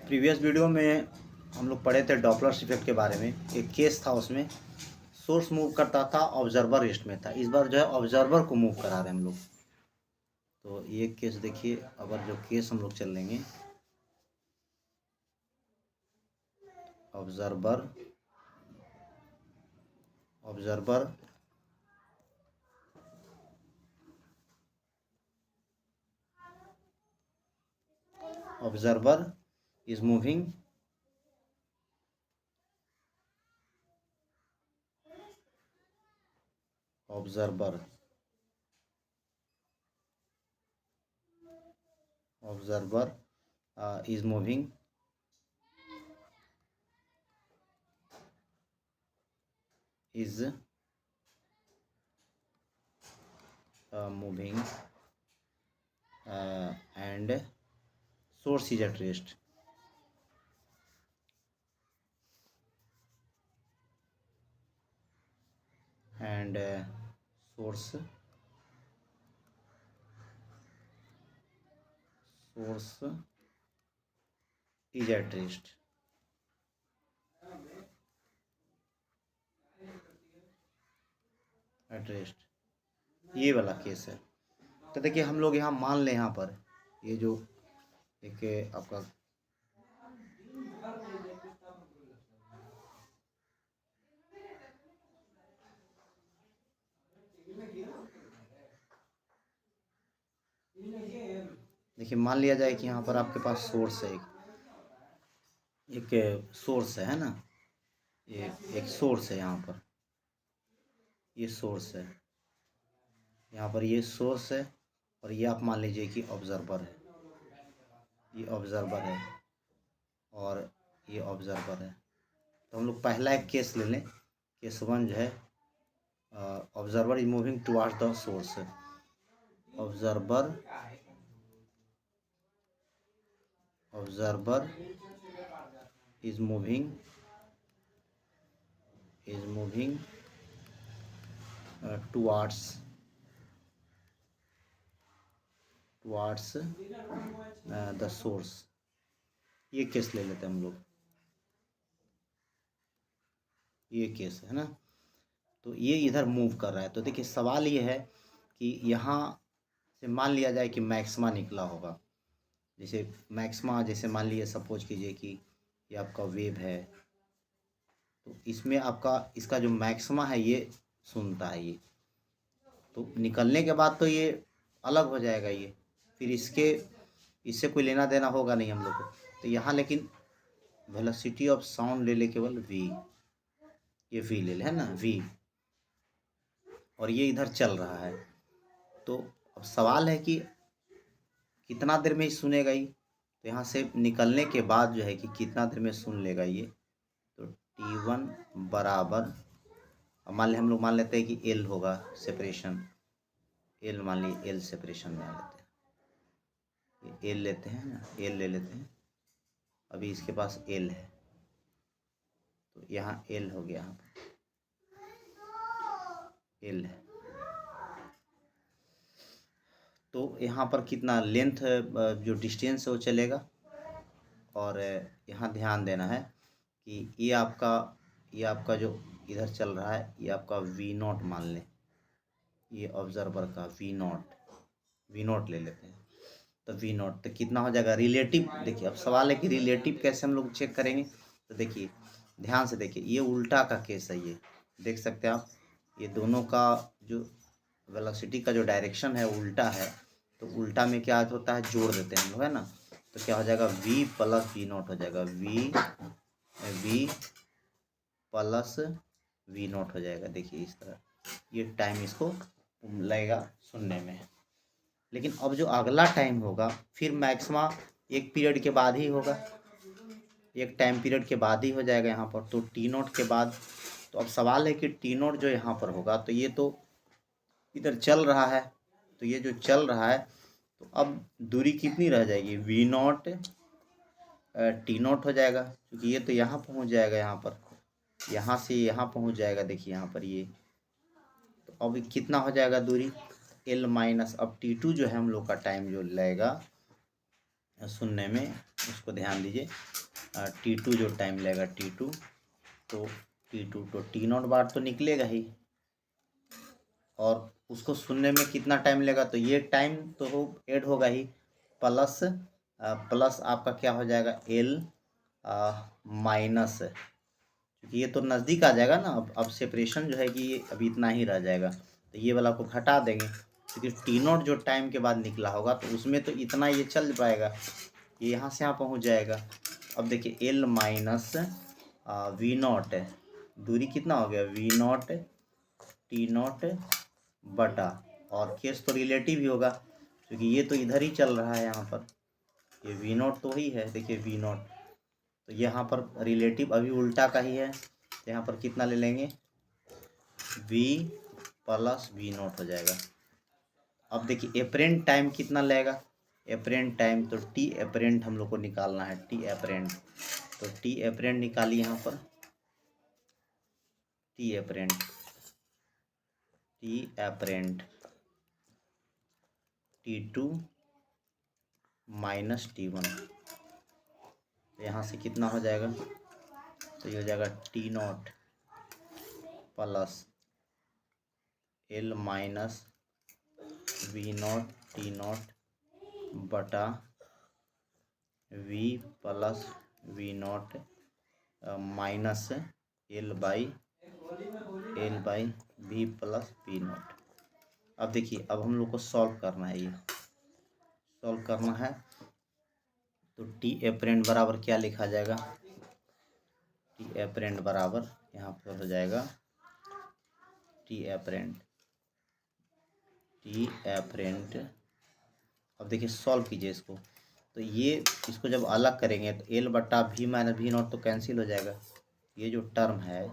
Previous video में हम लोग पढ़े थे डॉपलर इफेक्ट के बारे में। एक केस था, उसमें सोर्स मूव करता था, ऑब्जर्वर रेस्ट में था। इस बार जो है ऑब्जर्वर को मूव करा रहे हैं हम लोग। तो ये केस देखिए, अगर जो केस हम लोग चल लेंगे, observer observer observer is moving observer observer is moving is moving and source is at rest. And source is at rest. At rest, ये वाला केस है। तो देखिए हम लोग यहाँ मान लें, यहाँ पर ये जो एक आपका देखिए मान लिया जाए कि यहाँ पर आपके पास सोर्स है, एक सोर्स है ना, ये एक सोर्स है। यहाँ पर ये सोर्स है, यहाँ पर ये सोर्स है, और ये आप मान लीजिए कि ऑब्जर्वर है। ये ऑब्जर्वर है और ये ऑब्जर्वर है। तो हम लोग पहला एक केस ले लें। केस वन जो है, observer is moving towards the source. Observer is moving towards the source. ये केस ले लेते हैं हम लोग, ये केस है ना। तो ये इधर मूव कर रहा है। तो देखिए सवाल ये है कि यहाँ से मान लिया जाए कि मैक्सिमा निकला होगा। जैसे मैक्सिमा, जैसे मान लीजिए सपोज कीजिए कि ये आपका वेव है, तो इसमें आपका इसका जो मैक्सिमा है ये सुनता है। ये तो निकलने के बाद तो ये अलग हो जाएगा। ये फिर इससे कोई लेना देना होगा नहीं हम लोग को। तो यहाँ लेकिन वेलोसिटी ऑफ साउंड ले ले, केवल v, ये v ले ले, है ना, v, और ये इधर चल रहा है। तो अब सवाल है कि कितना देर में ही सुनेगा ये। तो यहाँ से निकलने के बाद जो है कि कितना देर में सुन लेगा ये। तो t1 बराबर, मान ले हम लोग मान लेते हैं कि l होगा सेपरेशन, l मान लीजिए l सेपरेशन मान लेते हैं, ये l लेते हैं ना, l ले लेते हैं। अभी इसके पास l है, तो यहाँ l हो गया, यहाँ l है। तो यहाँ पर कितना लेंथ जो डिस्टेंस है वो चलेगा। और यहाँ ध्यान देना है कि ये आपका जो इधर चल रहा है, ये आपका v0 मान लें। ये ऑब्जर्वर का v0 ले लेते हैं। तो v0 तो कितना हो जाएगा रिलेटिव। देखिए अब सवाल है कि रिलेटिव कैसे हम लोग चेक करेंगे। तो देखिए ध्यान से देखिए, ये उल्टा का केस है। ये देख सकते हैं आप, ये दोनों का जो वेलोसिटी का जो डायरेक्शन है वो उल्टा है। तो उल्टा में क्या होता है, जोड़ देते हैं हम लोग, है ना। तो क्या हो जाएगा, v प्लस v0 हो जाएगा, v प्लस v0 हो जाएगा। देखिए इस तरह ये टाइम इसको लगेगा सुनने में। लेकिन अब जो अगला टाइम होगा फिर मैक्सिमा एक पीरियड के बाद ही होगा, एक टाइम पीरियड के बाद ही हो जाएगा यहाँ पर। तो t0 के बाद, तो अब सवाल है कि t0 जो यहाँ पर होगा, तो ये तो इधर चल रहा है, तो ये जो चल रहा है, तो अब दूरी कितनी रह जाएगी, v0 t0 हो जाएगा, क्योंकि ये तो यहाँ पहुँच जाएगा, यहाँ पर, यहाँ से यहाँ पहुँच जाएगा। देखिए यहाँ पर ये, तो अब कितना हो जाएगा दूरी, l माइनस, अब t2 जो है हम लोग का टाइम जो लगेगा सुनने में, उसको ध्यान दीजिए। T2 जो टाइम लेगा T2, तो T2 तो T0 बार तो निकलेगा ही, और उसको सुनने में कितना टाइम लेगा, तो ये टाइम तो ऐड होगा ही, प्लस प्लस आपका क्या हो जाएगा L माइनस, क्योंकि ये तो नज़दीक आ जाएगा ना। अब सेपरेशन जो है कि ये अभी इतना ही रह जाएगा, तो ये वाला को हटा देंगे, क्योंकि T0 जो टाइम के बाद निकला होगा तो उसमें तो इतना ये चल पाएगा, ये यहाँ से यहाँ पहुँच जाएगा। अब देखिए L माइनस V0, दूरी कितना हो गया V0 T0 बटा, और केस तो रिलेटिव ही होगा, क्योंकि ये तो इधर ही चल रहा है, यहाँ पर ये V0 तो ही है, देखिए V0, तो यहाँ पर रिलेटिव अभी उल्टा का ही है, तो यहाँ पर कितना ले लेंगे V प्लस V0 हो जाएगा। अब देखिए एपरेंट टाइम कितना लगेगा, एपरेंट टाइम तो T एपरेंट हम लोग को निकालना है, T एपरेंट, तो T एपरेंट निकालिए यहाँ पर, T apparent T2 minus T1, तो यहाँ से कितना हो जाएगा, तो ये हो जाएगा T0 plus L minus V0 T0 बटा V plus V0 minus L by V plus V0। अब देखिए, अब हम लोग को सॉल्व करना है, ये सॉल्व करना है, तो T एपरेंट बराबर क्या लिखा जाएगा, T एपरेंट बराबर यहाँ पर हो जाएगा T एपरेंट। अब देखिए सॉल्व कीजिए इसको, तो ये इसको जब अलग करेंगे तो L बटा V माइनस V0 तो कैंसिल हो जाएगा, ये जो टर्म है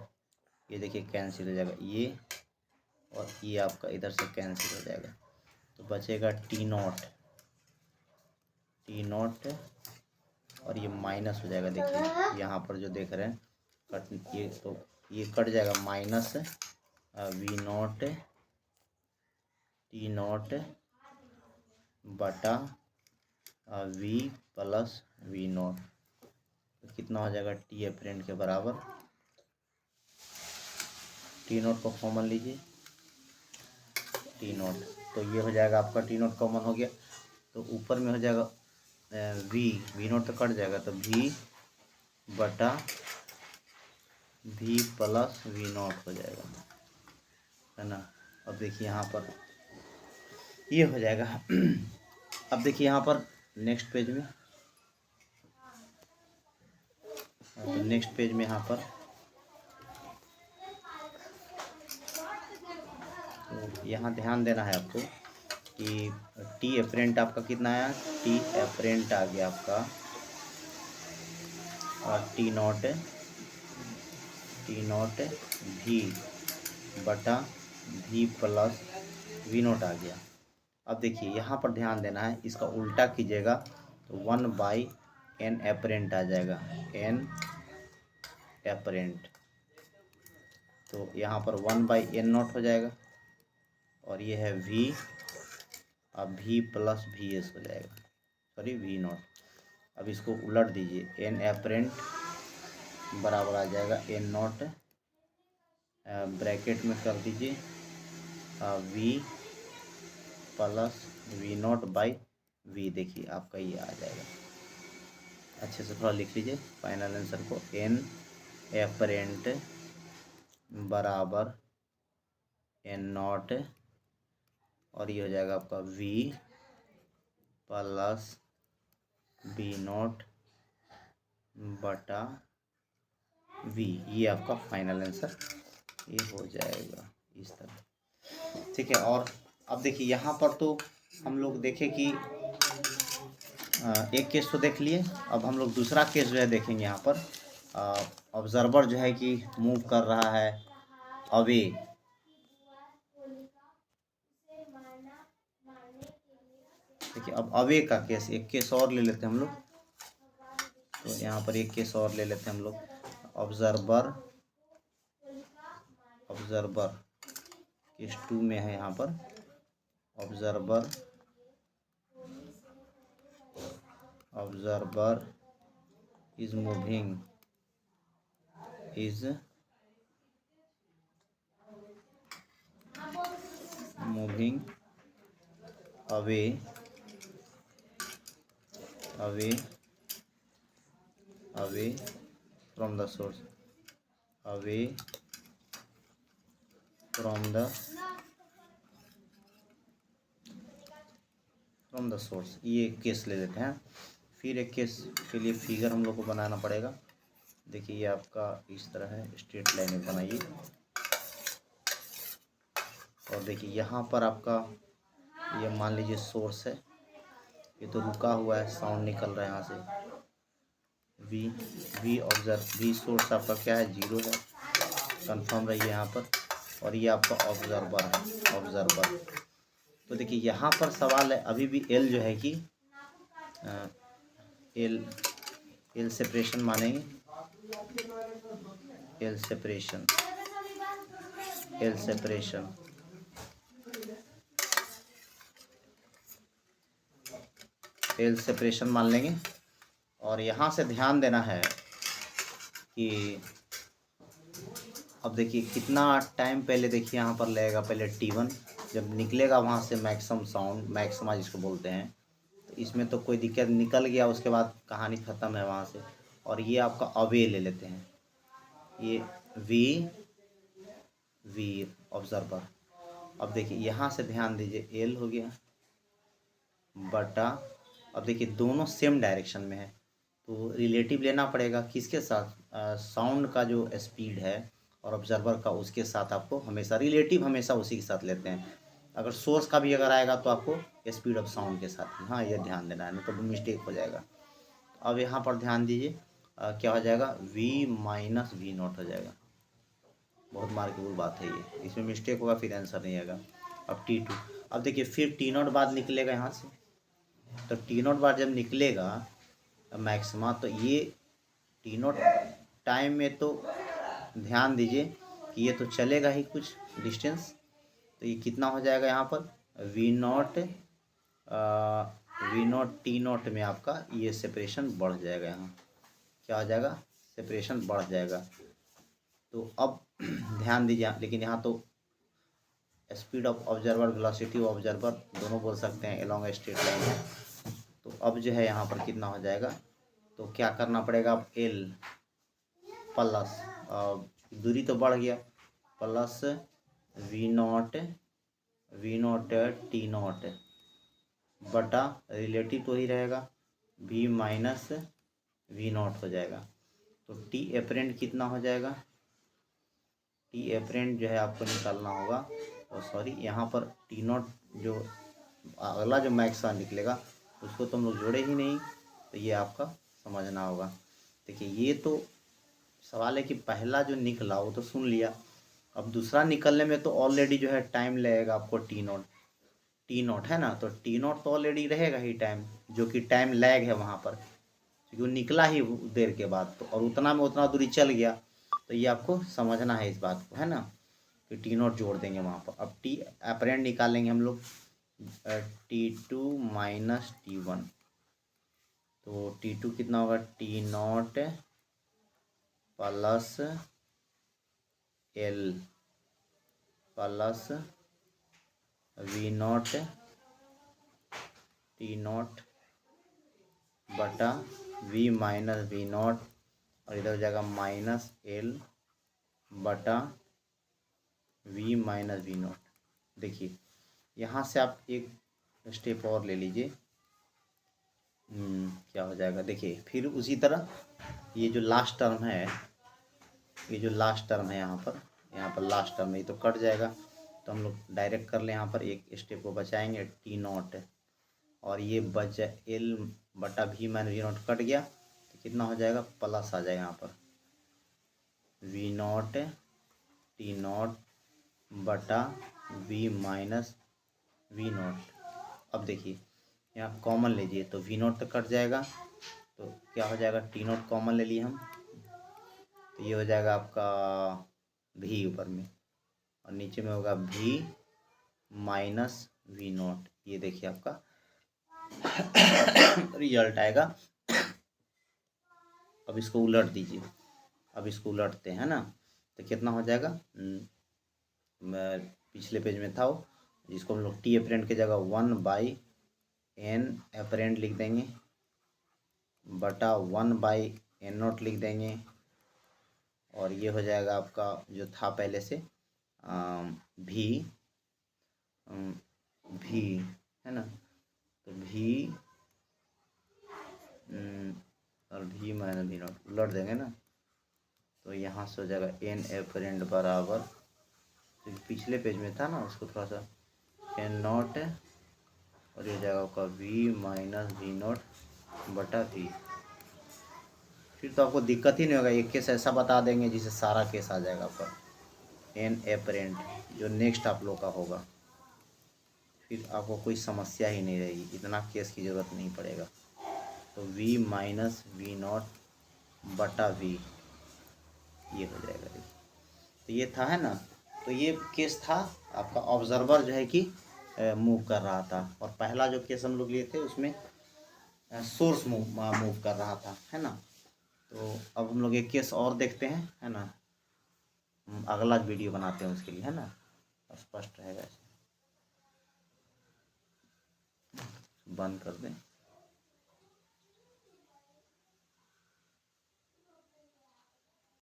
ये देखिए कैंसिल हो जाएगा, ये और ये आपका इधर से कैंसिल हो जाएगा, तो बचेगा T0 और ये माइनस हो जाएगा, देखिए यहाँ पर जो देख रहे हैं कट, ये तो ये कट जाएगा, माइनस V0 T0 बटा V प्लस V0, तो कितना हो जाएगा T एपरेंट के बराबर, T0 को कॉमन लीजिए, T0, तो ये हो जाएगा आपका T0 कॉमन हो गया, तो ऊपर में हो जाएगा V0 तो कट जाएगा, तो V बटा V प्लस V0 हो जाएगा, है ना। अब देखिए यहाँ पर ये हो जाएगा। अब देखिए यहाँ पर नेक्स्ट पेज में, तो नेक्स्ट पेज में यहाँ पर तो यहाँ ध्यान देना है आपको कि T एपरेंट आपका कितना आया, T एपरेंट आ गया आपका T0 V बटा V प्लस V0 आ गया। अब देखिए यहाँ पर ध्यान देना है, इसका उल्टा कीजिएगा तो 1/n एपरेंट आ जाएगा, n एपरेंट, तो यहाँ पर 1/n0 हो जाएगा, और ये है V, अब V प्लस VS हो जाएगा, सॉरी V0। अब इसको उलट दीजिए, n एपरेंट बराबर आ जाएगा n0, ब्रैकेट में कर दीजिए V plus V0 by V, देखिए आपका ये आ जाएगा, अच्छे से थोड़ा लिख लीजिए फाइनल आंसर को, n एपरेंट बराबर n0, और ये हो जाएगा आपका V प्लस V0 बटा V, ये आपका फाइनल आंसर ये हो जाएगा इस तरह, ठीक है। और अब देखिए यहाँ पर तो हम लोग देखें कि एक केस तो देख लिए, अब हम लोग दूसरा केस जो है देखेंगे। यहाँ पर ऑब्जर्वर जो है कि मूव कर रहा है अवे, देखिए अब अवे का केस, एक केस और ले लेते हैं हम लोग, तो यहाँ पर एक केस और ले लेते हैं हम लोग, ऑब्जर्वर केस 2 में है यहाँ पर, observer is moving away from the source, away from the source। ये केस ले लेते हैं। फिर एक केस के लिए फिगर हम लोग को बनाना पड़ेगा। देखिए ये आपका इस तरह है, स्ट्रेट लाइन में बनाइए। और देखिए यहाँ पर आपका ये मान लीजिए सोर्स है, ये तो रुका हुआ है, साउंड निकल रहा है यहाँ से। वी ऑब्जर्व, वी सोर्स आपका क्या है, 0 है, कंफर्म रहिए यहाँ पर। और ये आपका ऑब्जर्वर है, ऑब्जर्वर। तो देखिए यहाँ पर सवाल है, अभी भी एल जो है कि एल सेपरेशन मानेंगे, एल सेपरेशन मान लेंगे। और यहाँ से ध्यान देना है कि अब देखिए कितना टाइम पहले, देखिए यहाँ पर लगेगा पहले T1, जब निकलेगा वहाँ से मैक्सिमम साउंड, मैक्सिमा जिसको बोलते हैं, तो इसमें तो कोई दिक्कत, निकल गया उसके बाद कहानी ख़त्म है वहाँ से। और ये आपका अवे ले लेते हैं, ये वी ऑब्जर्वर। अब देखिए यहाँ से ध्यान दीजिए, एल हो गया बटा, अब देखिए दोनों सेम डायरेक्शन में है, तो रिलेटिव लेना पड़ेगा किसके साथ, साउंड का जो स्पीड है और ऑब्जर्वर का, उसके साथ आपको हमेशा रिलेटिव, हमेशा उसी के साथ लेते हैं। अगर सोर्स का भी अगर आएगा तो आपको स्पीड ऑफ साउंड के साथ, हाँ ये ध्यान देना है, नहीं तो मिस्टेक हो जाएगा। अब यहाँ पर ध्यान दीजिए, क्या हो जाएगा, V माइनस V0 हो जाएगा। बहुत मार्केबल बात है ये, इसमें मिस्टेक होगा फिर आंसर नहीं आएगा। अब T2, अब देखिए फिर T0 बाद निकलेगा यहाँ से, तो T0 बार जब निकलेगा मैक्सिमा, तो ये T0 टाइम में तो ध्यान दीजिए कि ये तो चलेगा ही कुछ डिस्टेंस, तो ये कितना हो जाएगा यहाँ पर, V0 T0 में आपका ये सेपरेशन बढ़ जाएगा, यहाँ क्या हो जाएगा, सेपरेशन बढ़ जाएगा। तो अब ध्यान दीजिए, लेकिन यहाँ तो speed of observer, velocity of observer दोनों बोल सकते हैं, एलोंग स्ट्रेट लाइन है। तो अब जो है यहाँ पर कितना हो जाएगा, तो क्या करना पड़ेगा, अब एल प्लस, दूरी तो बढ़ गया, प्लस V0 T0 बटा रिलेटिव तो ही रहेगा, V माइनस V0 हो जाएगा। तो टी एपरेंट कितना हो जाएगा, टी एपरेंट जो है आपको निकालना होगा, और सॉरी यहाँ पर T0 जो अगला जो मैक्सा निकलेगा उसको तो हम लोग जोड़े ही नहीं, तो ये आपका समझना होगा। देखिए ये तो सवाल है कि पहला जो निकला वो तो सुन लिया, अब दूसरा निकलने में तो ऑलरेडी जो है टाइम लगेगा आपको, T0 है ना, तो T0 तो ऑलरेडी रहेगा ही टाइम, जो कि टाइम लैग है वहाँ पर, क्योंकि वो निकला ही देर के बाद, तो और उतना में उतना दूरी चल गया, तो ये आपको समझना है इस बात को, है ना, कि T0 जोड़ देंगे वहाँ पर। अब टी अपरेंट निकालेंगे हम लोग, T2 माइनस T1, तो T2 कितना होगा, T0 plus L plus V0 T0 बटा V माइनस V0, और इधर हो जाएगा माइनस एल बटा V माइनस V0। देखिए यहाँ से आप एक स्टेप और ले लीजिए, क्या हो जाएगा, देखिए फिर उसी तरह ये जो लास्ट टर्म है, ये जो लास्ट टर्म है यहाँ पर लास्ट टर्म है, ये तो कट जाएगा, तो हम लोग डायरेक्ट कर ले, यहाँ पर एक स्टेप को बचाएंगे, T0 और ये बच एल बटा V माइनस V0 कट गया, तो कितना हो जाएगा, प्लस आ जाएगा यहाँ पर V0 T0 बटा V माइनस V0। अब देखिए यहाँ कॉमन लीजिए, तो V0 तो कट जाएगा, तो क्या हो जाएगा, T0 कॉमन ले लिए हम, तो ये हो जाएगा आपका V ऊपर में, और नीचे में होगा V माइनस V0। ये देखिए आपका रिजल्ट आएगा। अब इसको उलट दीजिए, अब इसको उलटते हैं ना, तो कितना हो जाएगा, पिछले पेज में था वो, जिसको हम लोग टी अपेरेंट की जगह 1/n अपेरेंट लिख देंगे बटा 1/n0 लिख देंगे, और ये हो जाएगा आपका जो था पहले से भी है ना, तो भी और भी माइनस भी नॉट उलट देंगे ना, तो यहाँ से हो जाएगा n अपेरेंट बराबर, तो पिछले पेज में था ना उसको थोड़ा सा n0 और ये जाएगा आपका v माइनस v नॉट बटा v। फिर तो आपको दिक्कत ही नहीं होगा, एक केस ऐसा बता देंगे जिससे सारा केस आ जाएगा आपका n अपेरेंट, जो नेक्स्ट आप लोग का होगा, फिर आपको कोई समस्या ही नहीं रहेगी, इतना केस की ज़रूरत नहीं पड़ेगा। तो v माइनस v नॉट बटा v ये हो जाएगा। तो ये था है ना, तो ये केस था आपका ऑब्जर्वर जो है कि मूव कर रहा था, और पहला जो केस हम लोग लिए थे उसमें सोर्स मूव कर रहा था, है ना। तो अब हम लोग एक केस और देखते हैं, है ना, अगला वीडियो बनाते हैं उसके लिए, है ना, स्पष्ट रहेगा। बंद कर दें।